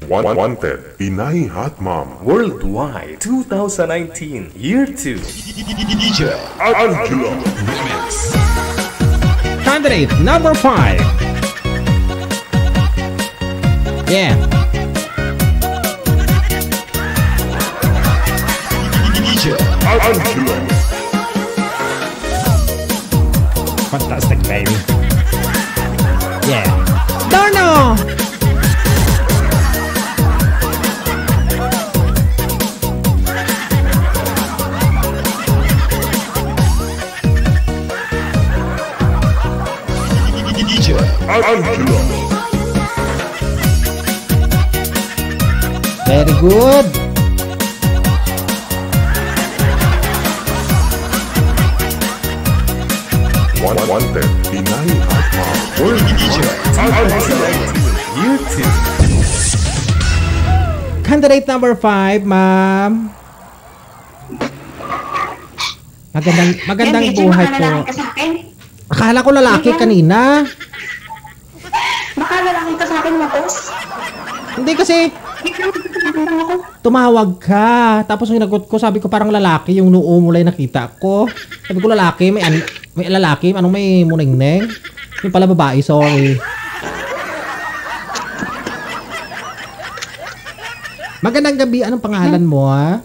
Wanted, Pinay Hot Mom. Worldwide 2019 Year 2 DJ Angelo. Candidate number 5. Yeah. DJ Angelo. Fantastic, baby. Yeah. Dono! DJ Angelo. Very good. Wanted, Pinay Hot Mom. Worldwide Year 2 Candidate number 5, ma'am. Magandang Yan, buhay medyo po. makalalaki ka sa akin. Akala ko lalaki Yan. kanina. Baka lalaki ka sa akin, Matos. Hindi kasi Biglang ako. tumawag ka. Tapos yung nagot ko, sabi ko parang lalaki yung noo mo lang nakita ko. Sabi ko lalaki, may lalaki, anong may muningneng? Yung pala babae, sorry. Magandang gabi, anong pangalan mo, ha?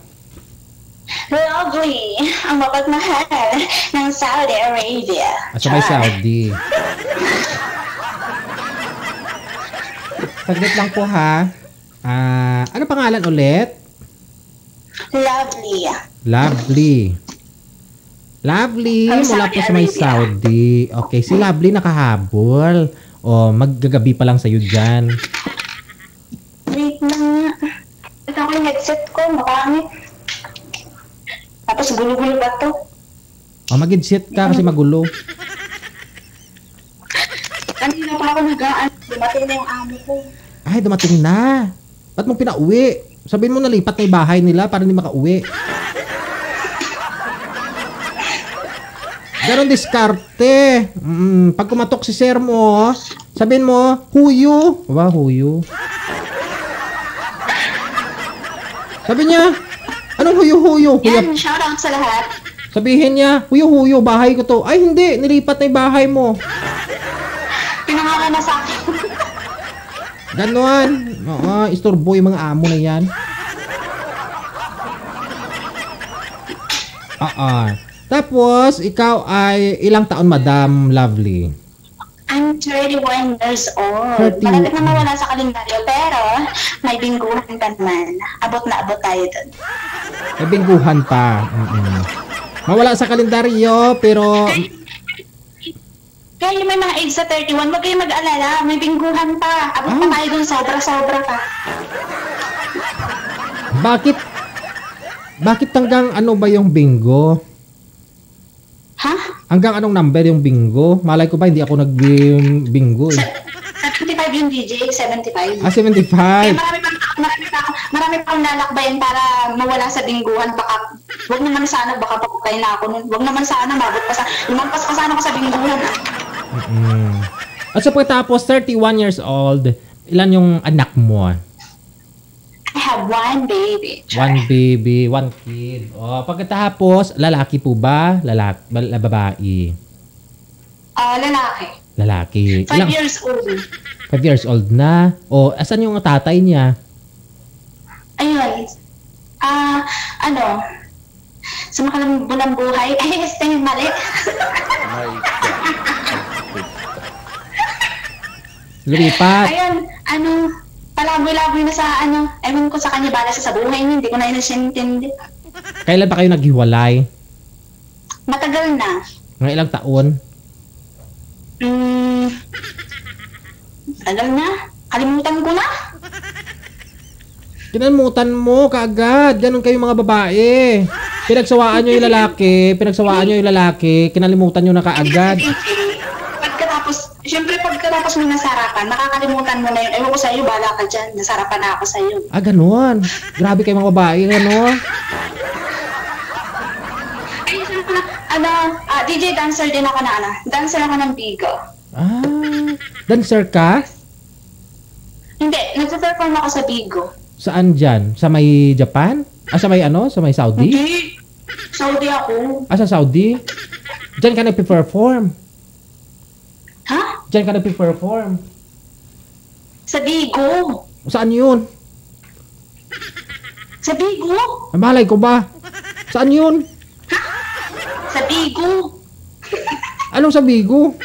Lovely. Ang mapagmahal ng Saudi Arabia. At sa may Saudi. Saglit lang po, ha? Ano pangalan ulit? Lovely. Lovely. Lovely, Ang mula Saudi po sa may Arabia. Saudi. Okay, si Lovely nakahabol. O, maggagabi pa lang sa'yo dyan. Wait na. Ito ako yung headset ko. Makangit. Tapos gulo-gulo ba to? O, mag-headset ka kasi magulo. Kanina pa ako nagaan. Dumating na yung amo ko. Ay, dumating na. Ba't mong pinauwi? Sabihin mo nalipat na yung bahay nila para hindi makauwi. Ganon diskarte. Pag kumatok si sir mo, sabihin mo, huyo. Ba, huyo. Sabi niya, anong huyo-huyo? Yan, shoutout sa lahat. Sabihin niya, huyo-huyo, bahay ko to. Ay, hindi, nilipat na yung bahay mo. Pinangalan na sa akin. Ganon. Oo, istorbo yung mga amo na yan. Tapos, ikaw ay ilang taon, Madam Lovely? I'm 31 years old. 31. Malapit na mawala sa kalendaryo, pero may bingguhan pa naman. Abot na abot tayo dun. May bingguhan pa. Mawala sa kalendaryo, pero Kaya yung may mga age sa 31, wag kayong mag-alala. May bingguhan pa. Abot pa tayo dun, sobra-sobra pa. bakit hanggang ano ba yung bingo? Ha? Hanggang anong number yung bingo? Malay ko ba, hindi ako nag-bingo eh. 75 yung DJ, 75. 75. Kaya marami pa akong lalakbayan para mawala sa bingguhan. Baka, wag naman sana, baka papukay na ako nun. Wag naman sana, mabot pa sa, lumampas pa sana ako sa bingguhan. At sa pagkatapos, 31 years old, ilan yung anak mo? I have one baby. One baby, one kid. O, pagkatapos, lalaki po ba? Babae? Lalaki. Lalaki. 5 years old. 5 years old na. O, asan yung tatay niya? Ayun. Sa makalambulang buhay. Ay, este yung mali. Lumipat. Ayun, palaboy-laboy na sa ewan ko sa kanya, bala sa buhay niya, hindi ko na yun siya intindi. Kailan ba kayo naghiwalay? Matagal na. Mga ilang taon? Tagal na. Kalimutan ko na. Kinalimutan mo kaagad. Ganon kayo mga babae. Pinagsawaan nyo yung lalaki, kinalimutan nyo na kaagad. Pagkatapos mo nasarapan, makakalimutan mo na yun. Ewan ko sa'yo, bala ka dyan. Nasarapan na ako sa'yo. Ganon. Grabe kayo mga babae, ganon. Ay, DJ dancer din ako na Dancer ako ng Bigo. Dancer ka? Hindi, nagpe-perform ako sa Bigo. Saan dyan? Sa may Japan? Sa may ano? Sa may Saudi? Hindi. Saudi ako. Sa Saudi? Diyan ka nagpe-perform. Ha? Diyan ka nagpe-perform. Sa Bigo. Saan yun? Sa Bigo. Malay ko ba? Saan yun? Sa Bigo. Anong sa Bigo?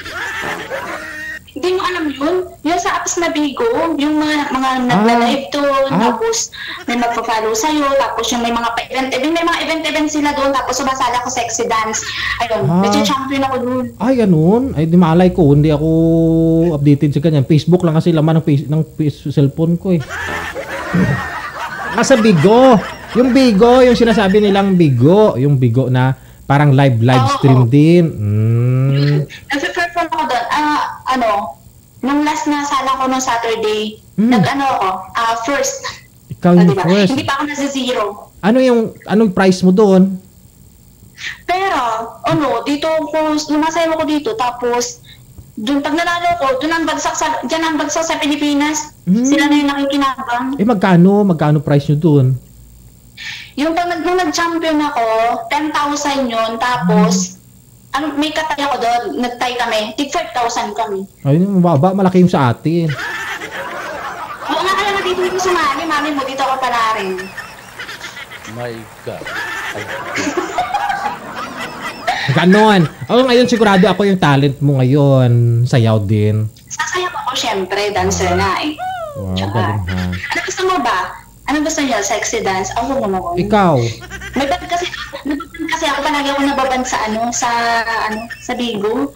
Hindi mo alam yun? Yung sa apps na Bigo, yung mga nagla-live doon, tapos may magpa-follow sa'yo, tapos yung may mga pa-event, may mga event sila doon, tapos sumasala ko sexy dance. Ayun, medyo-champion ako doon. Ay, ganun. Ay, di malay ko. Hindi ako updated sa ganyan. Facebook lang kasi laman ng cellphone ko eh. Sa Bigo. Yung Bigo, yung sinasabi nilang Bigo. Yung Bigo na parang live stream din. Nag-perform ako doon. Nung last na sala ko nung Saturday, first. Ikaw yung first. Hindi pa ako nasa-zero. Anong price mo doon? Pero, dito ko, lumasayaw ko dito, tapos, doon pag nanalo ko, dyan ang bagsak sa Pilipinas. Sila na yung nakikinabang. Magkano price nyo doon? Yung nung nag-champion ako, 10,000 yun, tapos, may katay ako doon, nagtay kami, tig 5,000 kami. Ay, mababa, malaki yung sa atin. Oo nga, alam mo, dito sumali, mami mo, dito ako palarin. My God. Ganon. Ngayon sigurado ako yung talent mo ngayon. Sayaw din. Sasayaw ako, syempre, dancer na eh. Wow, galing ha. Ano gusto mo ba? Ano gusto niya? Sexy dance? Ako mo. Ikaw? May band kasi ako palagi ako nababand sa Bigo.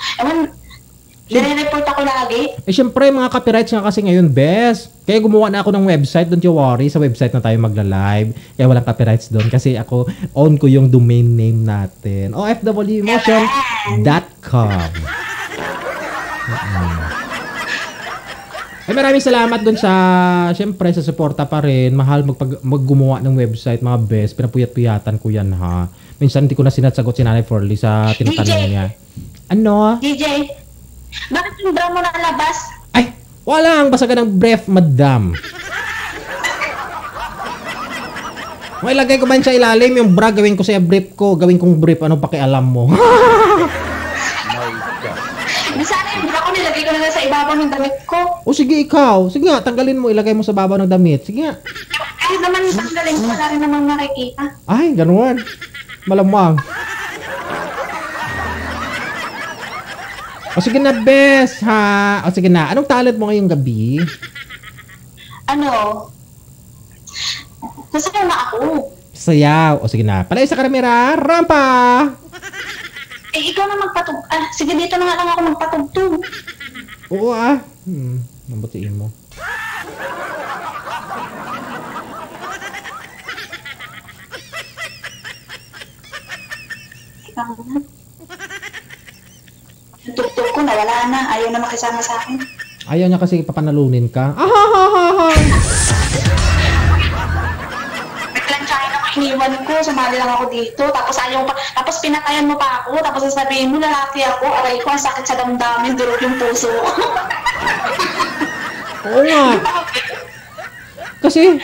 Nire-report ako lagi. Siyempre, mga copyrights nga kasi ngayon, best. Kaya gumawa na ako ng website, don't you worry. Sa website na tayo magla-live. Kaya walang copyrights doon. Kasi ako, own ko yung domain name natin. OFWemotion.com. Maraming salamat doon siyempre, sa suporta pa rin. Mahal maggumawa ng website, mga best. Pinapuyat-puyatan ko yan, ha. Minsan, hindi ko na sinasagot si Nanay Forley sa tinatanong niya. Ano? DJ, bakit yung bra mo nalabas? Ay, walang basagan ng brief, madam. Ilagay ko ba sa ilalim yung bra, gawin ko sa brief ko. Gawin kong brief, ano pakialam mo? Sana yung bra ko nilagay ko na sa ibabaw ng damit ko. O sige, ikaw. Sige nga, tanggalin mo, ilagay mo sa babaw ng damit. Sige nga. Kahit naman tanggalin ko, wala rin namang makikita. Ay, ganun. Malamang. O sige na, best, ha? O sige na, anong talent mo ngayong gabi? Nasayaw na ako. Sayaw. O sige na, palay sa kamera, rampa! Ikaw na magpatug... sige, dito na nga lang ako magpatugtog. Oo Nambutiin mo. Yung tugtog ko, nawala na. Ayaw na makisama sa akin. Ayaw niya kasi papanalunin ka. Naglansyahin ako, iniwan ko. Sumali lang ako dito. Tapos tapos pinatayan mo pa ako. Tapos sasabihin mo, lalaki ako. Aray ko, ang sakit sa damdamin. Durog yung puso. Oo nga. Kasi,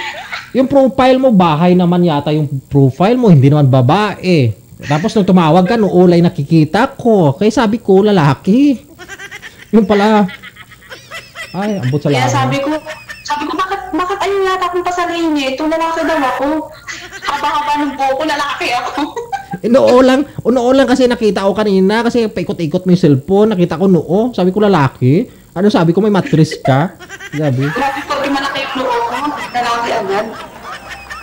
yung profile mo, bahay naman yata yung profile mo. Hindi naman babae. Tapos nung tumawag ka, nung ulay nakikita ko. Kaya sabi ko, lalaki. Yung pala. Ay, ambot sa Kaya lawa. sabi ko, bakit ayun yata akong pasalihin niya? Ito lalaki daw ako. Haba-haba ng buko, lalaki ako. Noo lang kasi nakita ko kanina. Kasi paikot-ikot mo yung cellphone. Nakita ko noo. Sabi ko, lalaki. Ano sabi ko, may mattress ka? Sabi. Grabe ko, di malaki yung noo ko. Lalaki agad.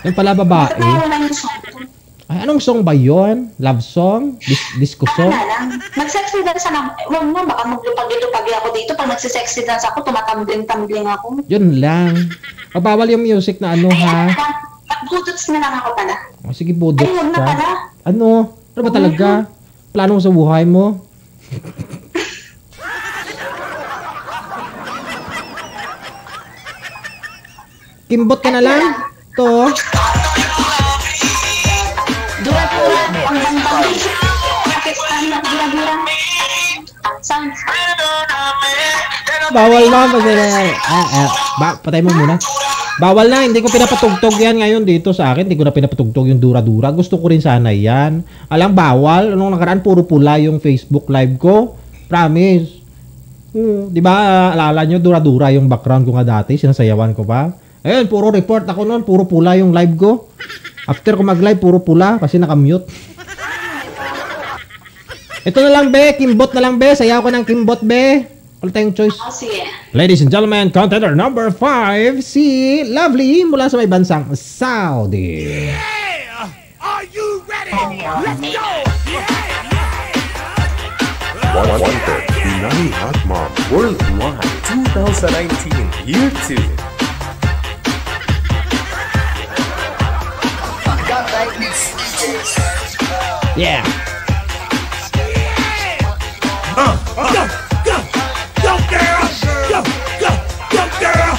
Yung pala babae. Wala yung song ko. Ay, anong song ba yon? Love song? Disco song? Lang. Mag-sexy dance na. Huwag mo, baka maglupag-lupagi ako dito. Pag nag-sexy dance ako, tumatambling-tambling ako. Yun lang. Mabawal yung music na ano, ha? Mag-budots na lang ako pala. O, sige, budots Ay, huwag na ka. pala. Ano? Ano ba talaga? Plano mo sa buhay mo? Kimbot ka na lang? To? Dura-dura, ang bandang. Bakit dura-dura? Sounds. Bawal na. Patay mo muna. Bawal na, hindi ko pinapatugtog yan ngayon dito sa akin. Hindi ko na pinapatugtog yung dura-dura. Gusto ko rin sana yan. Alam, bawal. Anong nakaraan, puro pula yung Facebook live ko. Promise. Di ba, alala nyo, dura-dura yung background ko nga dati. Sinasayawan ko pa. Ayun, puro report ako noon. Puro pula yung live ko. After ko mag-live, puro pula kasi nakamute. Ito na lang, be. Kimbot na lang, be. Sayaw ko ng kimbot, be. Wala tayong choice. Oh, sige. Ladies and gentlemen, contender number 5, si Lovely mula sa may bansang Saudi. Yeah! Are you ready? Let's go! One-third, Pinay Hot Mom. Worldwide 2019 Year 2. Yeah. Go, girl! Go, go, go, girl!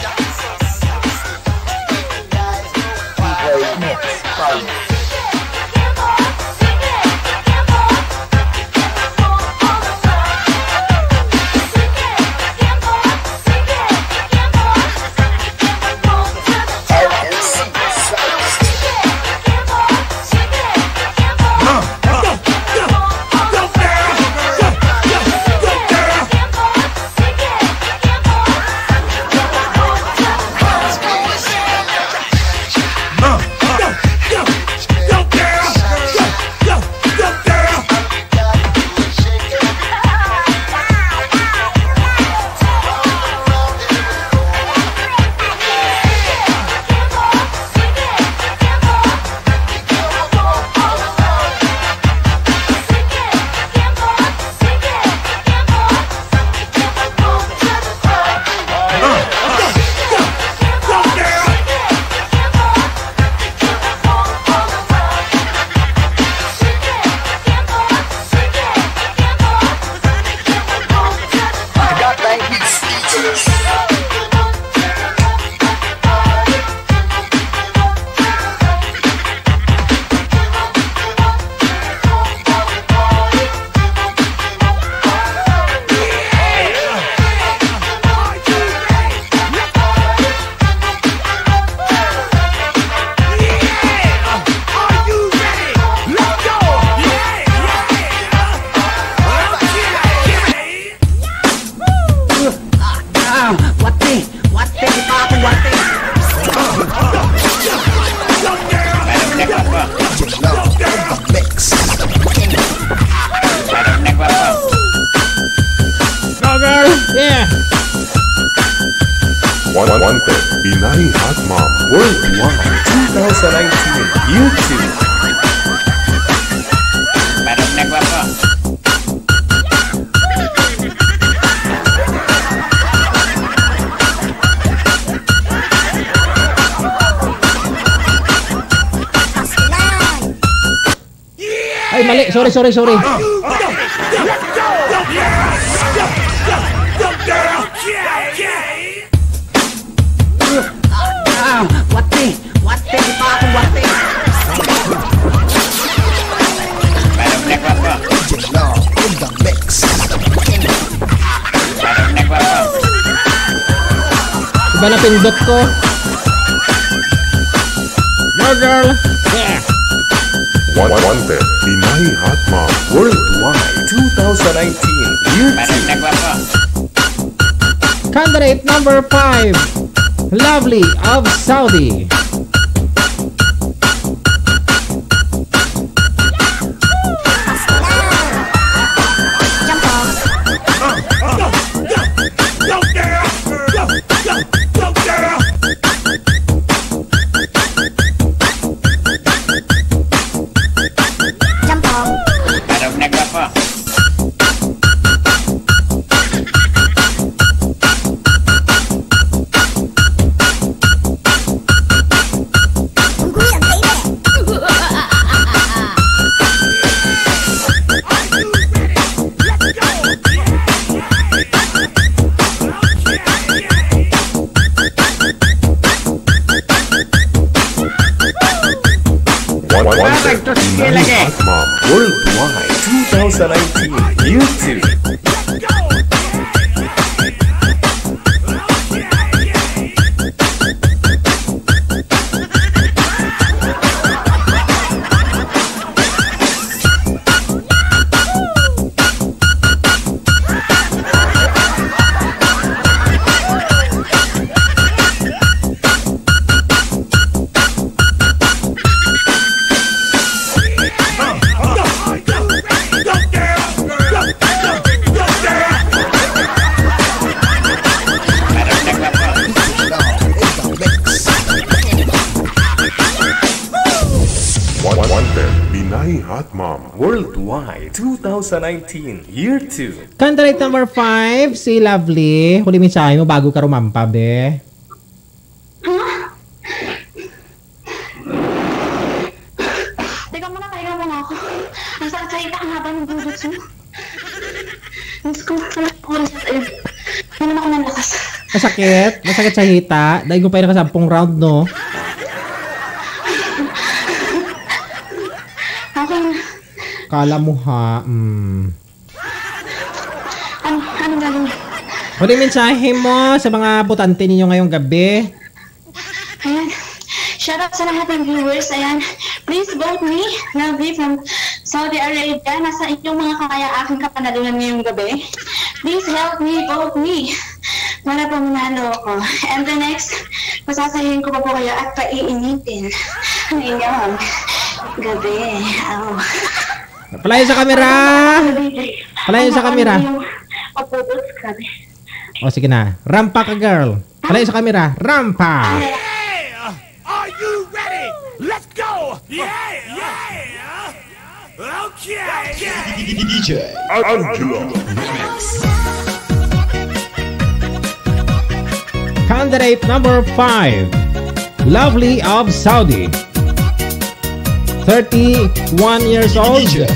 Yeah. One-third, Pinay Hot Mom. Worldwide 2019 Year 2. Ay, mali. Sorry. Iba na pindot ko. No, girl. Yeah. One-third, Pinay Hot Mom. Worldwide 2019 Year 2. Candidate number 5, Lovely of Saudi. One-third, Pinay Hot Mom. Worldwide 2019 Year 2. Hot Mom. Worldwide 2019, Year 2. Candidate number 5, si Lovely. Huli mensahe mo bago ka rumampa, be. Teka muna, pahinga muna ako. Ang sakit sa hita ang haba ng bubutsu. Diyos ko, alam ko rin siya. Ayun. Hindi naman ako ng lakas. Masakit? Masakit sa hita? Dahil ko pa yung nakasampung round, no? Okay na. Kala mo ha. Ano gagawin? Huli mensahe mo sa mga botante ninyo ngayong gabi. Ayan. Shout out sa lahat ng viewers. Ayan. Please vote me. Lovely from Saudi Arabia. Nasa inyong mga kaya aking kapanalunan ngayong gabi. Please help me. Vote me. Para po manalo ako. And the next, masasayin ko pa po kayo at paiinitin ang inyong gabi. Oh. Palayo sa kamera! Palayo sa kamera. Papudos grabe. O sige na. Rampa ka, girl. Palayo sa kamera. Rampa! Yeah! Are you ready? Let's go! Yeah! Okay! Angela. Candidate number 5, Lovely of Saudi. 31 years old. Angela.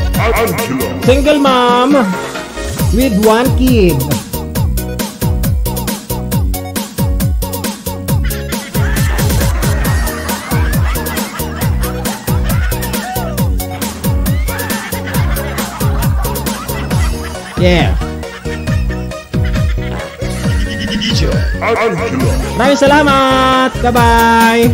Single mom with 1 kid. Yeah. Angela. Maraming salamat. Bye-bye.